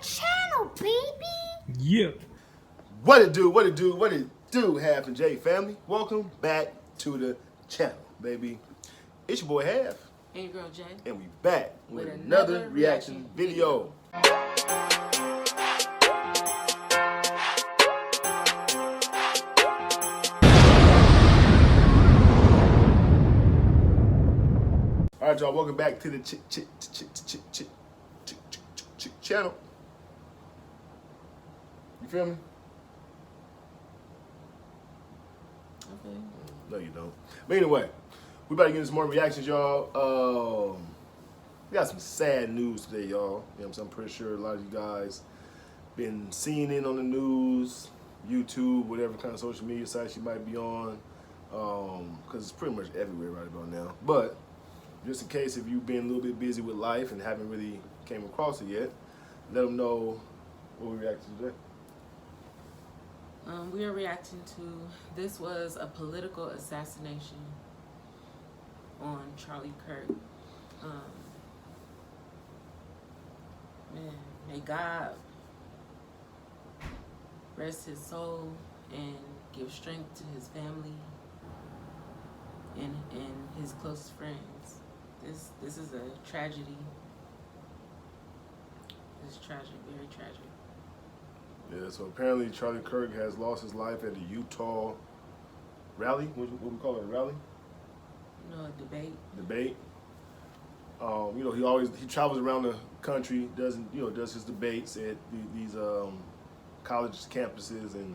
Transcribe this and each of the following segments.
channel, baby. Yeah. What it do, Half and J family. Welcome back to the channel, baby. It's your boy Half. And your girl Jay. And we back with another reaction video. All right, y'all, welcome back to the channel. You feel me? Okay. No, you don't. But anyway, we about to get into some more reactions, y'all. We got some sad news today, y'all. You know what I'm saying? I'm pretty sure a lot of you guys been seeing it on the news, YouTube, whatever kind of social media sites you might be on, because it's pretty much everywhere right about now. But just in case if you've been a little bit busy with life and haven't really came across it yet, let them know what we reacted to today. We are reacting to, this was a political assassination on Charlie Kirk. Man, may God rest his soul and give strength to his family and his closest friends. This is a tragedy. It's tragic, very tragic. Yeah, so apparently Charlie Kirk has lost his life at a Utah rally. What we call it, a rally? No, a debate. Debate. You know, he travels around the country, does his debates at these college campuses, and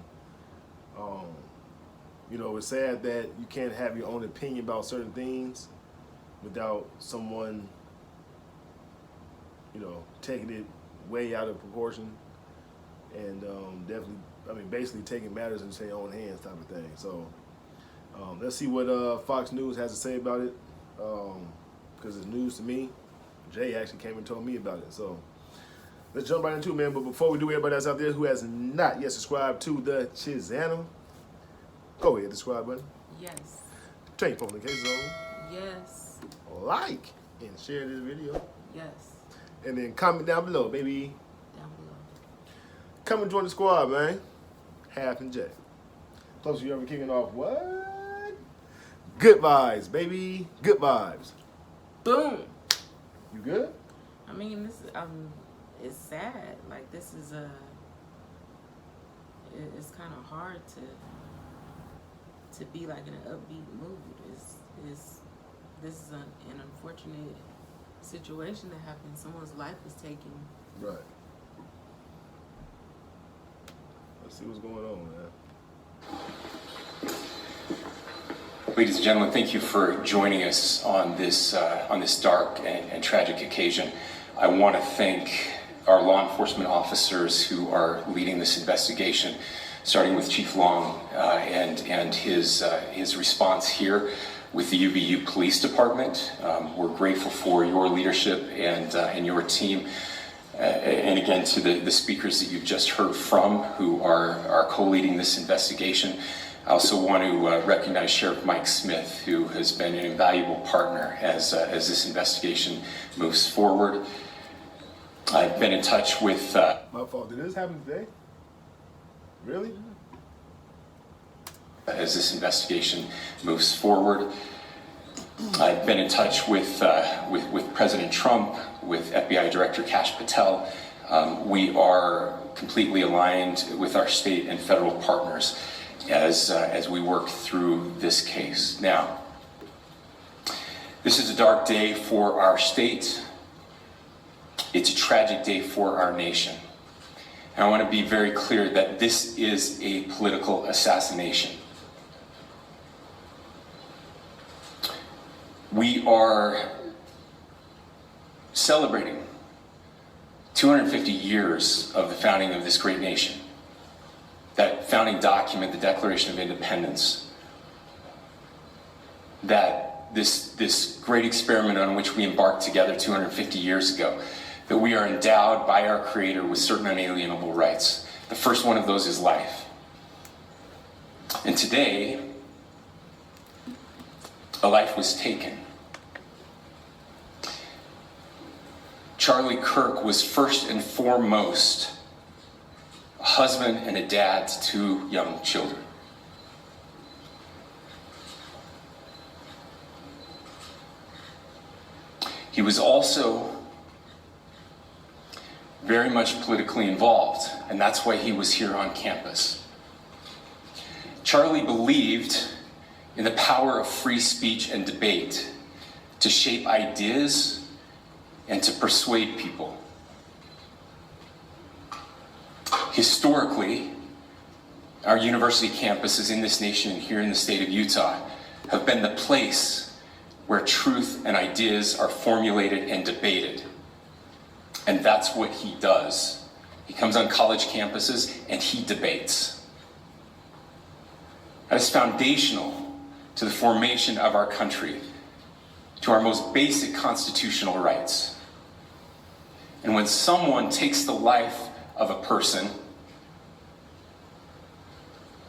you know, it's sad that you can't have your own opinion about certain things without someone, you know, taking it way out of proportion. And definitely, I mean, basically taking matters into their own hands type of thing. So let's see what Fox News has to say about it, because it's news to me. Jay actually came and told me about it. So let's jump right into it, man. But before we do, everybody that's out there who has not yet subscribed to the channel, go ahead, subscribe button. Yes. Turn your phone notifications on. Yes. Like and share this video. Yes. And then comment down below, baby. Down below. Come and join the squad, man. Half and J. Plus, you ever kicking off what? Good vibes, baby. Good vibes. Boom. You good? I mean, this it's sad. Like, this is it's kind of hard to be like in an upbeat mood. This is an unfortunate situation that happened. Someone's life was taken. Right. Let's see what's going on, man. Ladies and gentlemen, thank you for joining us on this dark and tragic occasion. I want to thank our law enforcement officers who are leading this investigation, starting with Chief Long and his response here with the UVU Police Department. We're grateful for your leadership and your team. And again, to the speakers that you've just heard from who are co-leading this investigation. I also want to recognize Sheriff Mike Smith, who has been an invaluable partner as this investigation moves forward. I've been in touch with... My fault. Did this happen today? Really? As this investigation moves forward. I've been in touch with President Trump, with FBI Director Kash Patel. We are completely aligned with our state and federal partners as we work through this case. Now, this is a dark day for our state. It's a tragic day for our nation. And I want to be very clear that this is a political assassination. We are celebrating 250 years of the founding of this great nation. That founding document, the Declaration of Independence, that this great experiment on which we embarked together 250 years ago, that we are endowed by our Creator with certain unalienable rights. The first one of those is life. And today, a life was taken. Charlie Kirk was first and foremost a husband and a dad to two young children. He was also very much politically involved, and that's why he was here on campus. Charlie believed in the power of free speech and debate to shape ideas and to persuade people. Historically, our university campuses in this nation and here in the state of Utah have been the place where truth and ideas are formulated and debated. And that's what he does. He comes on college campuses and he debates. That is foundational to the formation of our country, to our most basic constitutional rights. And when someone takes the life of a person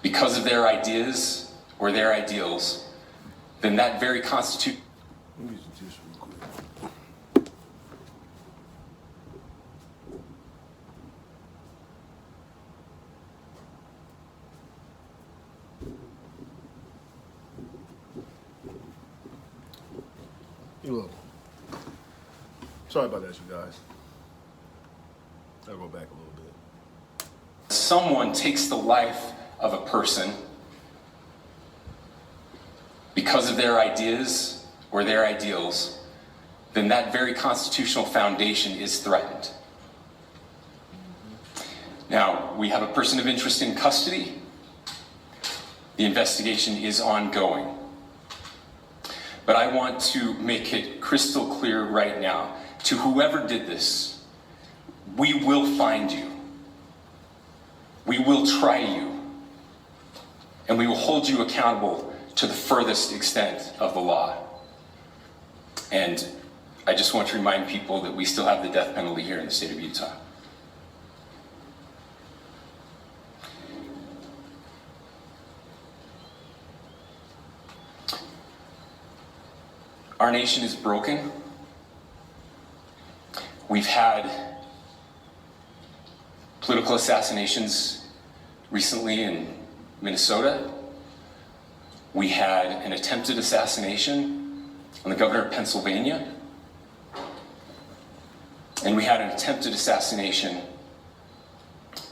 because of their ideas or their ideals, then that very constitution. Let me use the tissue real quick. You're welcome. Sorry about that, you guys. I'll go back a little bit. Someone takes the life of a person because of their ideas or their ideals, then that very constitutional foundation is threatened. Now, we have a person of interest in custody. The investigation is ongoing. But I want to make it crystal clear right now to whoever did this, we will find you. We will try you. And we will hold you accountable to the furthest extent of the law. And I just want to remind people that we still have the death penalty here in the state of Utah. Our nation is broken. We've had political assassinations recently in Minnesota. We had an attempted assassination on the governor of Pennsylvania. And we had an attempted assassination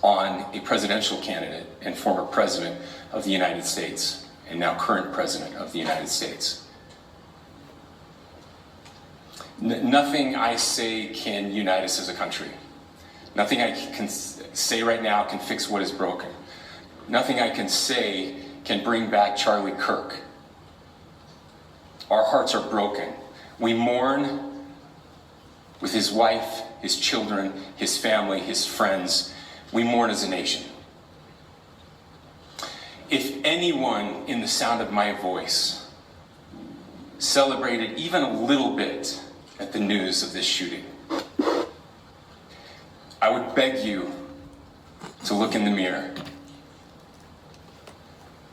on a presidential candidate and former president of the United States, and now current president of the United States. Nothing I say can unite us as a country. Nothing I can say right now can fix what is broken. Nothing I can say can bring back Charlie Kirk. Our hearts are broken. We mourn with his wife, his children, his family, his friends. We mourn as a nation. If anyone in the sound of my voice celebrated even a little bit at the news of this shooting, I would beg you to look in the mirror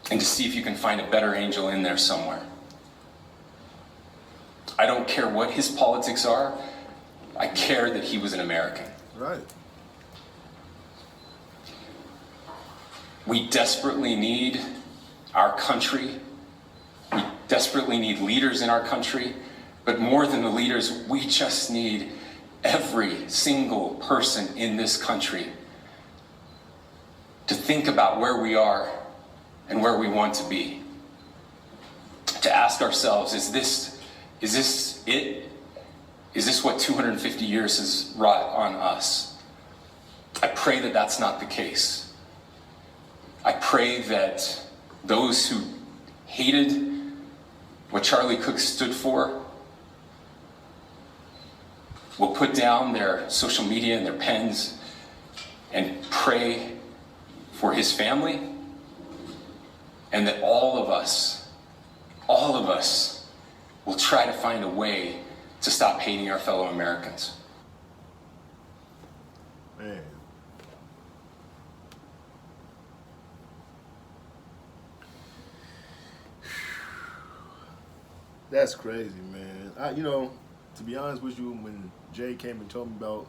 and to see if you can find a better angel in there somewhere. I don't care what his politics are. I care that he was an American. Right. We desperately need our country. We desperately need leaders in our country. But more than the leaders, we just need every single person in this country to think about where we are and where we want to be. To ask ourselves, is this it? Is this what 250 years has wrought on us? I pray that that's not the case. I pray that those who hated what Charlie Kirk stood for will put down their social media and their pens and pray for his family, and that all of us will try to find a way to stop hating our fellow Americans. Man. That's crazy, man. to be honest with you, when Jay came and told me about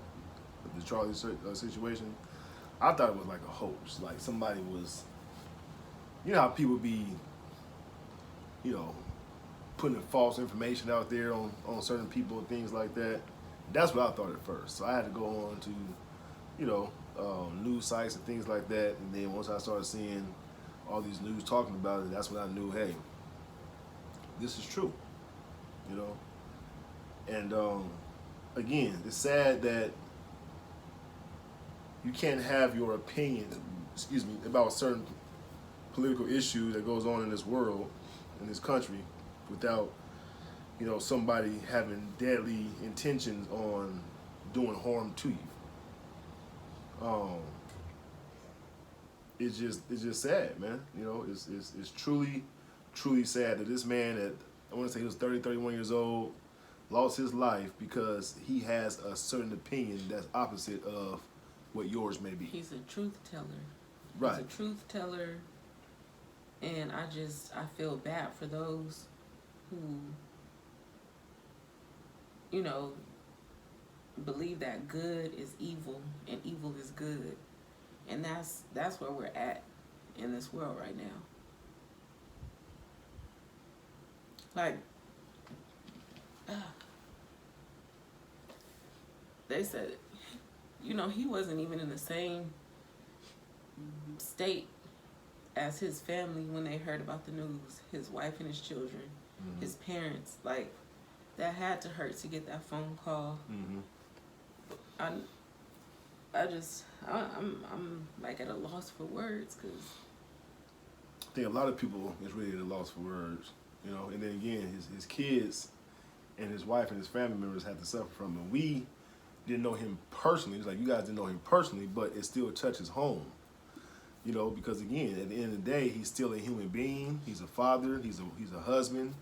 the Charlie situation, I thought it was like a hoax. Like somebody was, you know how people be, you know, putting false information out there on certain people and things like that. That's what I thought at first. So I had to go on to, you know, news sites and things like that. And then once I started seeing all these news talking about it, that's when I knew, hey, this is true, you know. And again, it's sad that you can't have your opinion, about certain political issue that goes on in this world, in this country, without, you know, somebody having deadly intentions on doing harm to you. It's just sad, man. You know, it's truly sad that this man at, I want to say he was 31 years old, lost his life because he has a certain opinion that's opposite of what yours may be. He's a truth teller. Right. He's a truth teller, and I feel bad for those who, you know, believe that good is evil and evil is good. And that's where we're at in this world right now. Like, they said, you know, he wasn't even in the same state as his family when they heard about the news. His wife and his children, his parents. Like, that had to hurt to get that phone call. I'm like at a loss for words, because I think a lot of people is really at a loss for words, you know. And then again, his kids and his wife and his family members had to suffer from it. We didn't know him personally. It's like you guys didn't know him personally, but it still touches home, you know, because again, at the end of the day, he's still a human being. He's a father. He's a husband.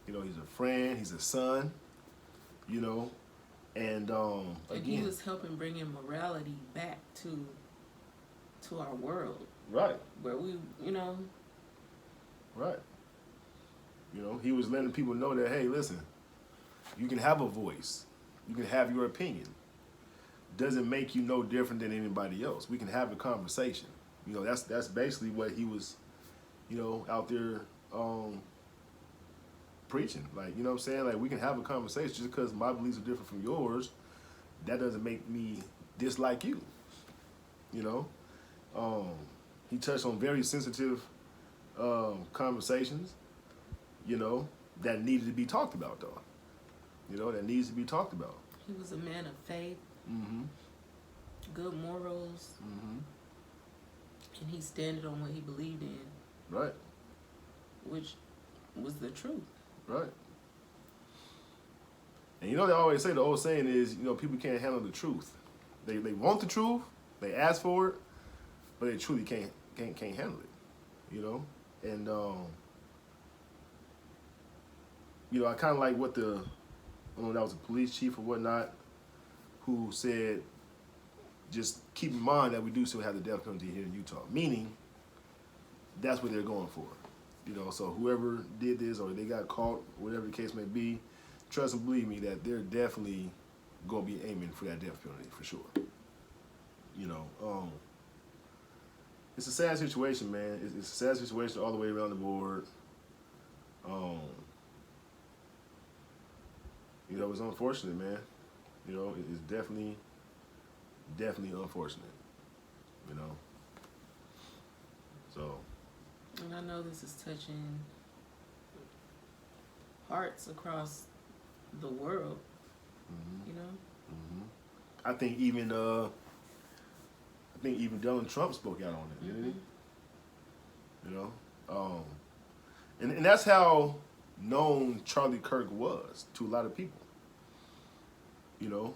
You know, he's a friend. He's a son. You know. And again, he was helping bring in morality back to our world, right? Where we, you know, right? You know, he was letting people know that, hey, listen, you can have a voice, you can have your opinion. Doesn't make you no different than anybody else. We can have a conversation. You know, that's basically what he was, you know, out there preaching. Like, you know what I'm saying? Like, we can have a conversation. Just because my beliefs are different from yours, that doesn't make me dislike you. You know? He touched on very sensitive conversations, you know, that needed to be talked about, though. You know, that needs to be talked about. He was a man of faith, good morals, and he standed on what he believed in. Right. Which was the truth. Right. And you know, they always say, the old saying is, you know, people can't handle the truth. They want the truth, they ask for it, but they truly can't handle it. You know? And you know, I kinda like what I don't know, that was a police chief or whatnot, who said, just keep in mind that we do still have the death penalty here in Utah. Meaning, that's what they're going for. You know, so whoever did this or they got caught, whatever the case may be, trust and believe me that they're definitely going to be aiming for that death penalty for sure. You know, it's a sad situation, man. It's a sad situation all the way around the board. You know, it's unfortunate, man. You know, it's definitely unfortunate. You know, so. And I know this is touching hearts across the world, you know? I think even Donald Trump spoke out on it, didn't he? You know? And that's how known Charlie Kirk was to a lot of people. You know?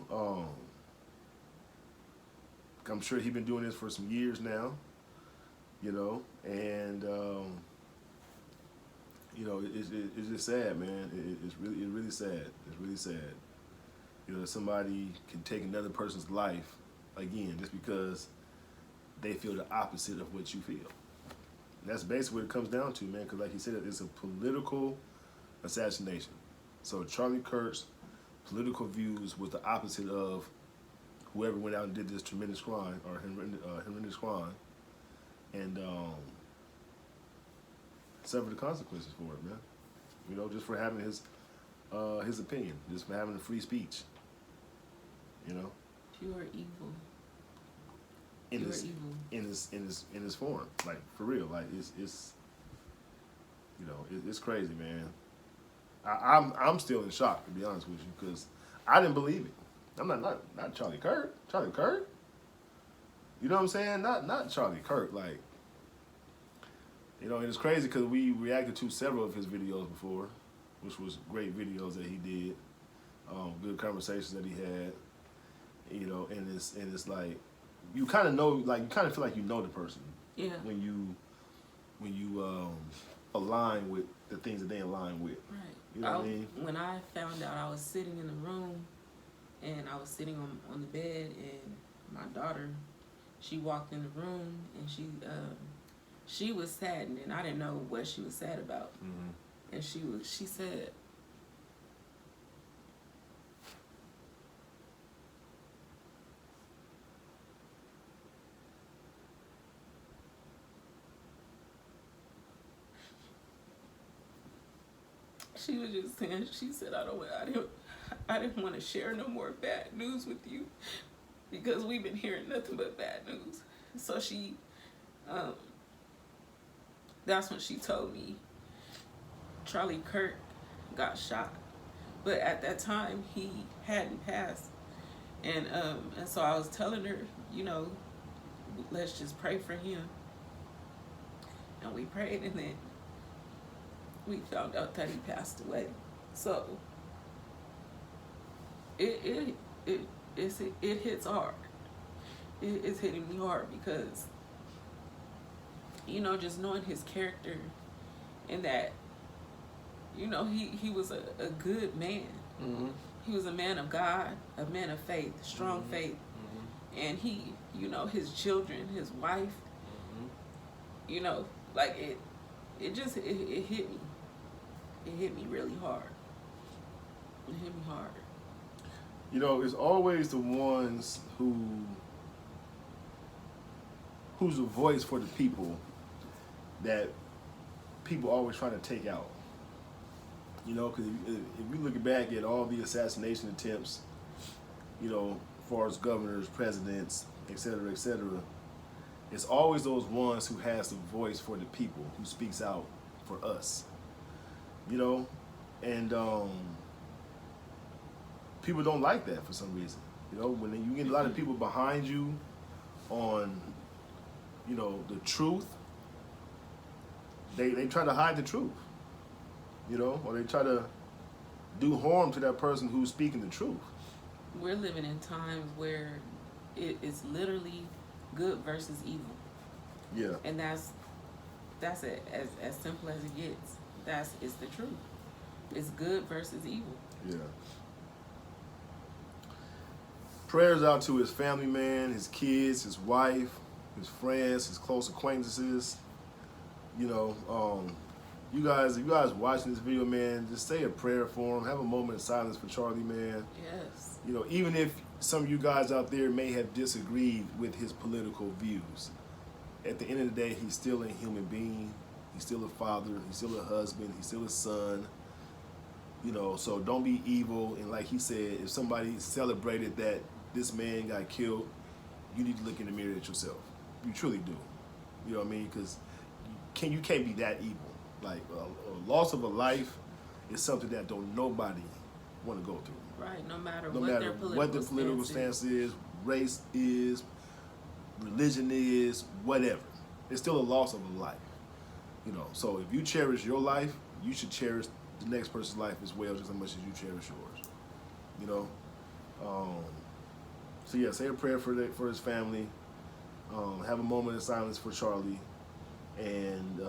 I'm sure he's been doing this for some years now. You know, and you know, it's just sad, man. It's really sad. It's really sad. You know, that somebody can take another person's life again just because they feel the opposite of what you feel. And that's basically what it comes down to, man. Because like he said, it's a political assassination. So Charlie Kirk's political views was the opposite of whoever went out and did this tremendous crime or horrendous crime, and suffer the consequences for it, man. You know, just for having his opinion, just for having free speech. You know, Pure evil. in Pure his evil. in his form, like for real, like it's you know it's crazy, man. I'm still in shock, to be honest with you, because I didn't believe it. I'm not Charlie Kirk. Charlie Kirk. You know what I'm saying? Not Charlie Kirk. Like, you know, and it's crazy because we reacted to several of his videos before, which was great videos that he did, good conversations that he had. You know, and it's like you kind of know, like you kind of feel like you know the person. Yeah. When you align with the things that they align with. Right. You know what I mean? When I found out, I was sitting in the room, and I was sitting on the bed, and my daughter, she walked in the room, and she was saddened, and I didn't know what she was sad about. Mm-hmm. And she said, she was just saying, she said, I didn't want to share no more bad news with you because we've been hearing nothing but bad news. So that's when she told me Charlie Kirk got shot, but at that time he hadn't passed, and so I was telling her, you know, let's just pray for him, and we prayed, and then we found out that he passed away. So it hits hard. It's hitting me hard because, you know, just knowing his character and that, you know, he was a good man. Mm-hmm. He was a man of God, a man of faith, strong Mm-hmm. faith. Mm-hmm. And he, you know, his children, his wife, Mm-hmm. you know, like it hit me. It hit me really hard. It hit me hard. You know, it's always the ones who's a voice for the people that people always try to take out. You know, because if you look back at all the assassination attempts, you know, as far as governors, presidents, et cetera, it's always those ones who has the voice for the people, who speaks out for us. You know, and people don't like that for some reason. You know, when you get a lot of people behind you on, you know, the truth, they try to hide the truth. You know, or they try to do harm to that person who's speaking the truth. We're living in times where it's literally good versus evil. Yeah. And that's it, as simple as it gets. It's the truth. It's good versus evil. Yeah. Prayers out to his family, man, his kids, his wife, his friends, his close acquaintances. You know, if you guys watching this video, man, just say a prayer for him. Have a moment of silence for Charlie, man. Yes. You know, even if some of you guys out there may have disagreed with his political views, at the end of the day, he's still a human being. He's still a father. He's still a husband. He's still a son. You know, so don't be evil. And like he said, if somebody celebrated that this man got killed, you need to look in the mirror at yourself. You truly do. You know what I mean? Because you can't be that evil. Like a loss of a life is something that don't nobody want to go through. Right. No matter what the political stance is, race is, religion is, whatever. It's still a loss of a life. You know, so if you cherish your life, you should cherish the next person's life as well, just as much as you cherish yours. You know, so yeah, say a prayer for his family. Have a moment of silence for Charlie, and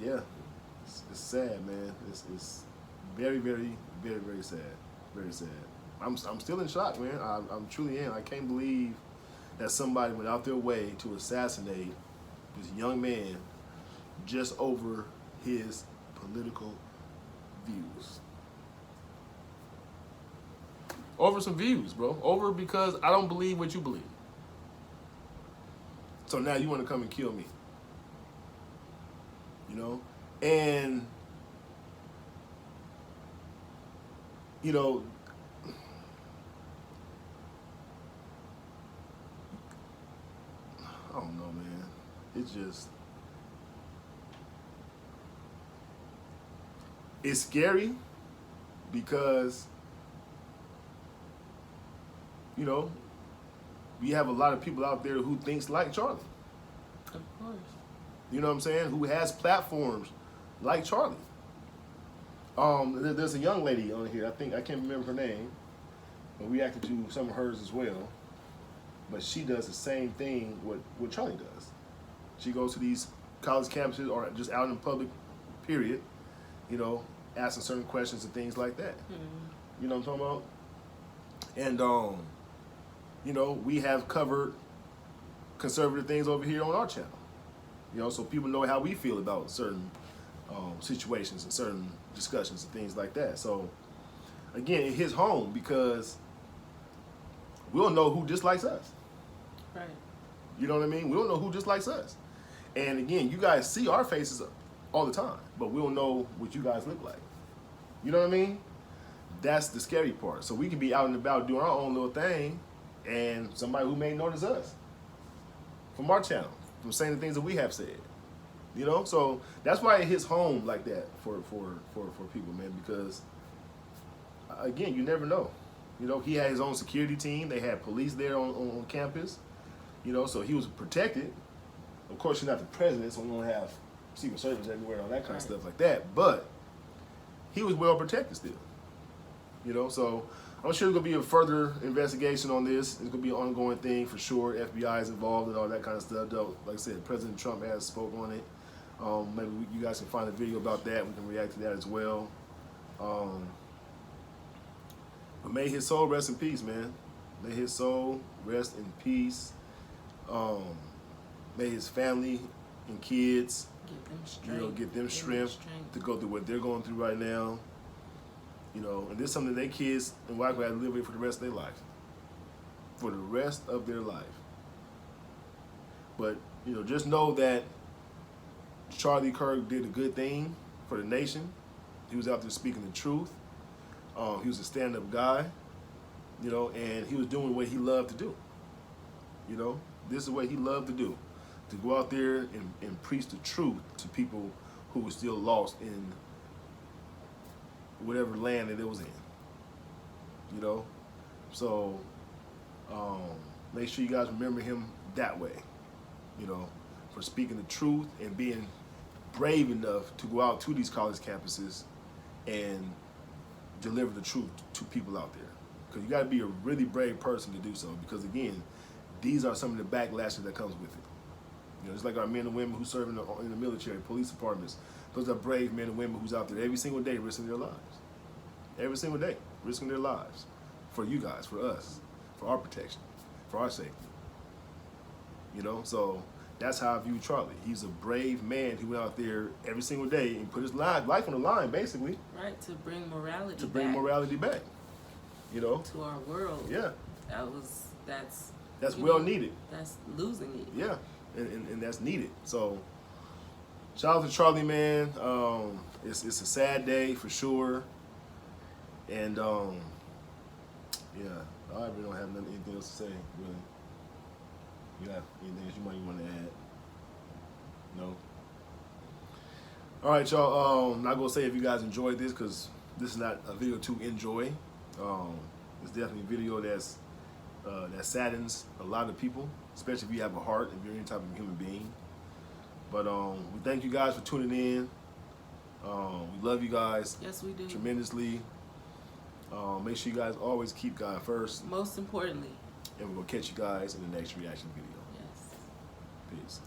yeah, it's sad, man. It's very, very, very, very sad. Very sad. I'm still in shock, man. I'm truly am. I can't believe that somebody went out their way to assassinate this young man just over his political views. Over some views, bro. Over because I don't believe what you believe. So now you want to come and kill me. You know? And, you know, I don't know, man. It's just, it's scary because, you know, we have a lot of people out there who thinks like Charlie. Of course. You know what I'm saying? Who has platforms like Charlie. There's a young lady on here. I can't remember her name, but we reacted to some of hers as well. But she does the same thing what Charlie does. She goes to these college campuses or just out in public, period. You know, asking certain questions and things like that. Mm-hmm. You know what I'm talking about? And you know, we have covered conservative things over here on our channel. You know, so people know how we feel about certain situations and certain discussions and things like that. So, again, it hits home because we'll know who dislikes us. Right. You know what I mean? We don't know who dislikes us. And again, you guys see our faces all the time, but we don't know what you guys look like. You know what I mean? That's the scary part. So we can be out and about doing our own little thing, and somebody who may notice us from our channel, from saying the things that we have said. You know? So that's why it hits home like that for people, man, because again, you never know. You know, he had his own security team. They had police there on campus. You know, so he was protected. Of course, you're not the president, so we don't have Secret Service everywhere and all that kind of stuff like that. But he was well protected still. You know, so I'm sure there's going to be a further investigation on this. It's going to be an ongoing thing for sure. FBI is involved and all that kind of stuff. Though, like I said, President Trump has spoke on it. Maybe you guys can find a video about that. We can react to that as well. But may his soul rest in peace, man. May his soul rest in peace. May his family and kids, get them strength to go through what they're going through right now. You know, and this is something their kids and wife will have to live with for the rest of their life. For the rest of their life. But, you know, just know that Charlie Kirk did a good thing for the nation. He was out there speaking the truth. He was a stand-up guy, you know, and he was doing what he loved to do. You know, this is what he loved to do. To go out there and preach the truth to people who were still lost in whatever land that it was in. You know? So, make sure you guys remember him that way. You know, for speaking the truth and being brave enough to go out to these college campuses and deliver the truth to people out there. Because you got to be a really brave person to do so. Because again, these are some of the backlashes that comes with it. You know, it's like our men and women who serve in the military, police departments. Those are brave men and women who's out there every single day risking their lives. Every single day, risking their lives. For you guys, for us, for our protection, for our safety. You know, so that's how I view Charlie. He's a brave man who went out there every single day and put his life on the line, basically. Right, to bring morality back. To bring morality back. You know? To our world. Yeah. That's well needed. That's losing it. Yeah, and that's needed. So, shout out to Charlie, man. It's a sad day for sure. And, yeah, I really don't have anything else to say, really. You have anything else you might want to add? No? All right, y'all. I'm not going to say if you guys enjoyed this because this is not a video to enjoy. It's definitely a video that saddens a lot of people, especially if you have a heart, if you're any type of human being. But we thank you guys for tuning in. We love you guys. Yes, we do. Tremendously. Make sure you guys always keep God first. Most importantly. And we're going to catch you guys in the next reaction video. Yes. Peace.